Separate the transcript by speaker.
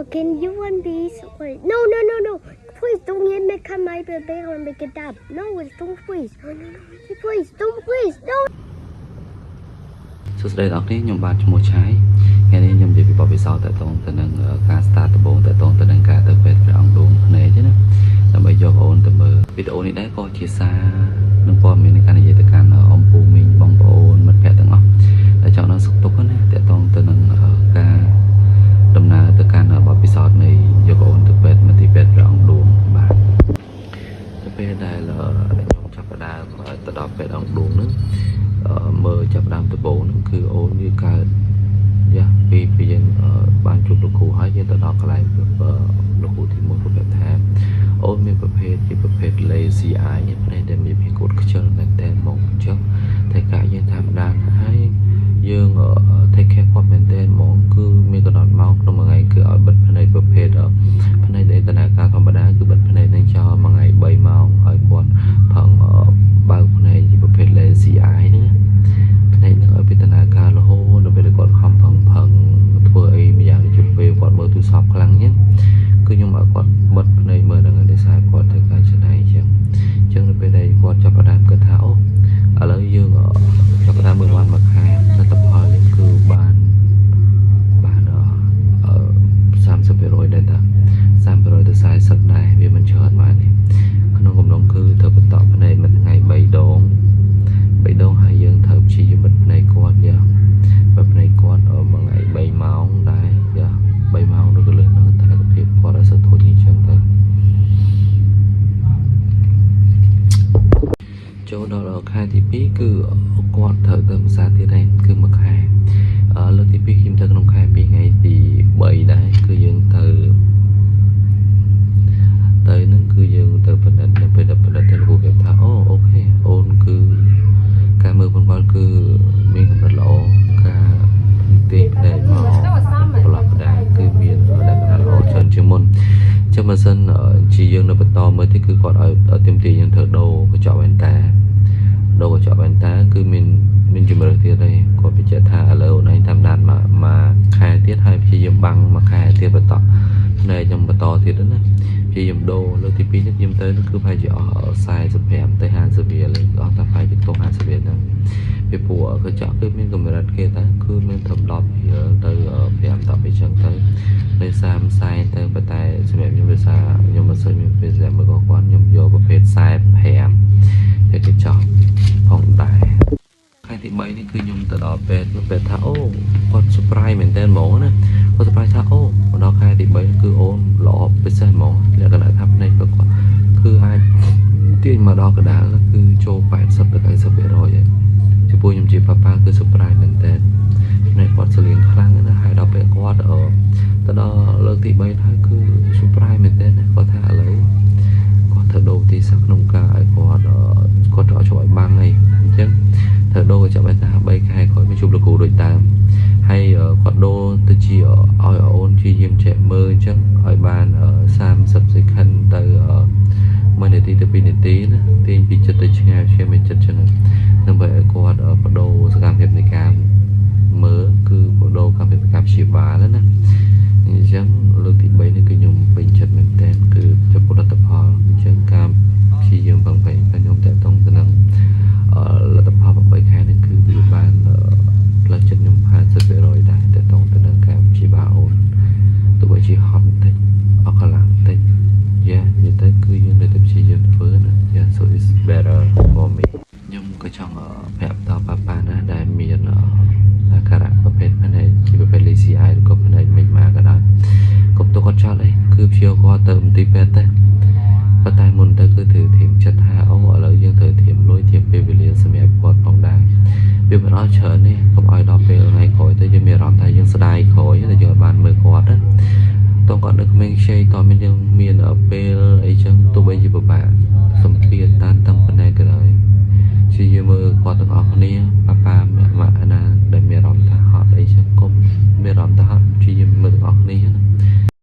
Speaker 1: can you want this? Wait, no. Please don't make my baby and make it up. No, don't please. Please, don't please. No.
Speaker 2: សួស្តីអ្នកខ្ញុំបាទឈ្មោះឆៃថ្ងៃនេះខ្ញុំនិយាយពីបទពិសោធន៍តទៅនឹងការ start ដំបូងតទៅនឹងការទៅពេទ្យព្រះអង្គដួងភ្នែកណាដើម្បីយកអូនទៅមើលវីដេអូនេះដែរក៏ជាសារនឹងព័ត៌មាននៃការនិយាយទៅកាន់អំពូមីងបងប្អូនមិត្តភក្តិទាំងអស់ដែលចង់នឹងសុខទុក្ខណាតទៅនឹងការដំណើរទៅកាន់បទពិសោធន៍នៃយកអូនទៅពេទ្យមន្ទីរពេទ្យព្រះអង្គដួងបាទទៅពេលដែលខ្ញុំចាប់ផ្ដើមទៅដល់ពេទ្យអង្គដួងនឹងមើលចាប់ដើមដំបូងហ្នឹងគឺអូនវាកើតយ៉ាពីយើងបានជួបលោកគ្រូហើយយើងទៅដល់កន្លែងលោកគ្រូទី1គាត់ថាអូនមានប្រភេទជាប្រភេទ lazy eye ផ្នែកដែលមានភាពគួតខ្ជិលមែនតើហ្មងអញ្ចឹងតែកាយយើងធម្មតាហើយយើង take care គាត់មែនតើហ្មងគឺមានកំណត់មកក្នុងមួយថ្ងៃគឺឲ្យបិទភ្នែកប្រភេទភ្នែកដែលដំណើរការធម្មតាគឺបិទភ្នែកនឹងចោលមួយថ្ងៃ3ម៉ោងឲ្យគាត់ផឹងបើកភ្នែកជាប្រភេទ lazy eye ហ្នឹងភ្នែកនឹងឲ្យពិจารณาការរហូតដល់ពេលគាត់ខំផឹងធ្វើអីម្យ៉ាងជិះពេលគាត់មើលទូរស័ព្ទខ្លាំងអញ្ចឹងគឺខ្ញុំឲ្យគាត់បិទភ្នែកមើលដល់ដោយសារគាត់ធ្វើការច្នៃអញ្ចឹងដល់ពេលដែលគាត់ចាប់ផ្ដើមគិតថាអូឥឡូវយើងចាប់ផ្ដើមមើលបានមួយខែលទ្ធផលយើងគឺបាន30% ដែរតា30%ទៅ40ដែរវាមិនច្រើនបានទេក្នុងកំណងគឺត្រូវបន្តភ្នែកមួយថ្ងៃ3ដងហើយយើងត្រូវព្យាយាមបិទភ្នែកគាត់យ៉ាបិទភ្នែកគាត់មួយថ្ងៃ3ម៉ោងដែរយ៉ា3ម៉ោងឬក៏លើសហ្នឹងតែលទ្ធភាពគាត់ឲ្យសធុញអញ្ចឹងទៅចូលដល់ខែទី2គឺគាត់ត្រូវទៅភាសាទៀតដែរគឺមួយខែលើកទី2ខ្ញុំទៅក្នុងខែ2ថ្ងៃទី3ដែរគឺយើងទៅនឹងគឺយើងទៅបណ្ឌិតនៅពេលដែលបណ្ឌិតទៅលោកគេថាអូខេអូនគឺការមើលបងប្អូនគឺមានកម្រិតល្អការទាញភ្នែកមកប្រឡប់ដែរគឺមានលក្ខណៈល្អច្រើនជាងមុនចឹងបើសិនជាយើងនៅបន្តមើលទៀតគឺគាត់ឲ្យទាមទារយើងធ្វើដូរកញ្ចក់វ៉ែនតាគឺមានជំរឿនទៀតដែរគាត់បញ្ជាក់ថាឥឡូវអូនឯងតាមដានមកខែទៀតហើយព្យាយាមបាំងមួយខែទៀតបន្តភ្នែកខ្ញុំបន្តទៀតណាព្យាយាមដូរលើកទី2នេះខ្ញុំទៅគឺប្រហែលជាអស់45ទៅ50រៀលអស់តែប្រហែលជាទុក50រៀលហ្នឹងពីព្រោះកញ្ចក់គឺមានកម្រិតគេតែគឺមានត្រឹម10រៀលទៅ5 10អីចឹងទៅនៅ30ទៅប៉ុន្តែសម្រាប់ខ្ញុំវាសារខ្ញុំមិនសូវមានពេលសម្រាប់មើលគាត់ខ្ញុំយកប្រភេទ45ទៅកញ្ចក់ផងដែរខែទី3នេះគឺខ្ញុំទៅដល់ពេទ្យថាអូគាត់ surprise មែនតើហ្មងណាគាត់ surprise ថាអូមកដល់ខែទី3គឺអូនល្អពិសេសហ្មងលក្ខណៈថាភ្នែកគាត់គឺអាចទាញមកដល់កណ្ដាលគឺចូល80ទៅ90%ហើយចំពោះខ្ញុំជាប៉ាគឺ surprise មែនតើភ្នែកគាត់ស្លៀងខ្លាំងណាស់ហើយដល់ពេលគាត់ទៅដល់លើកទី3ហើយគឺ surprise មែនតើគាត់ថាឥឡូវគាត់ធ្វើដូរទីសាក្នុងការឲ្យគាត់ត្រូវជួយឲ្យបាំងអីអញ្ចឹងត្រូវដូរចាប់បានថា3ខែក្រោយមកជួបលោកគ្រូដូចដើមហើយគាត់ដូរទៅជាឲ្យអូនជាយាមចេះមើលអញ្ចឹងឲ្យបាន30 second ទៅ1នាទីទៅ2នាទីណាទាញពីចិត្តទៅឆ្ងាយពីចិត្តអញ្ចឹងដើម្បីឲ្យគាត់បដូរសកម្មភាពនៃការមើលគឺបដូរកម្មវិធីការព្យាបាលណាអញ្ចឹងលើកទី3នេះគឺខ្ញុំពេញចិត្តមែនតើគឺចំពោះលទ្ធផលអញ្ចឹងការព្យាយាមបង្វែរខ្ញុំតេតងទៅនឹងលទ្ធផល8ខែនេះគឺវាបានផ្លូវចិត្តខ្ញុំ50% ដែរតេតងទៅនឹងការព្យាបាលអូនទោះបីជាហត់បន្តិចអស់កម្លាំងបន្តិចយ៉ានិយាយទៅគឺយើងនៅតែព្យាយាមធ្វើណាយ៉ា so it's better for me ខ្ញុំក៏ចង់ប្រាប់តប៉ាណាដែលមានអាការៈប្រភេទភ្នែកជាប្រភេទ lazy eye ឬក៏ភ្នែកមិនមកក៏ដោយកុំទុកគាត់ចោលអីគឺព្យាគាត់ទៅមន្ទីរពេទ្យទៅប៉ុន្តែមុនទៅគឺត្រូវធៀបចិត្តថាអូឥឡូវយើងត្រូវធៀបលុយធៀបពេលវេលាសម្រាប់គាត់ផងដែរវាមិនអត់ច្រើនទេកុំឲ្យដល់ពេលថ្ងៃក្រោយទៅយើងមានអារម្មណ៍ថាយើងស្ដាយក្រោយតែយើងអត់បានមើលគាត់ណាតោះគាត់នៅក្មេងខ្ចីតមានយើងមានពេលអីចឹងទោះបីជាពិបាកសម្ពាធតានតឹងប៉ុណ្ណេះក៏ដោយជាយើងមើលគាត់ទាំងអស់គ្នាប៉ាម៉ាក់ណា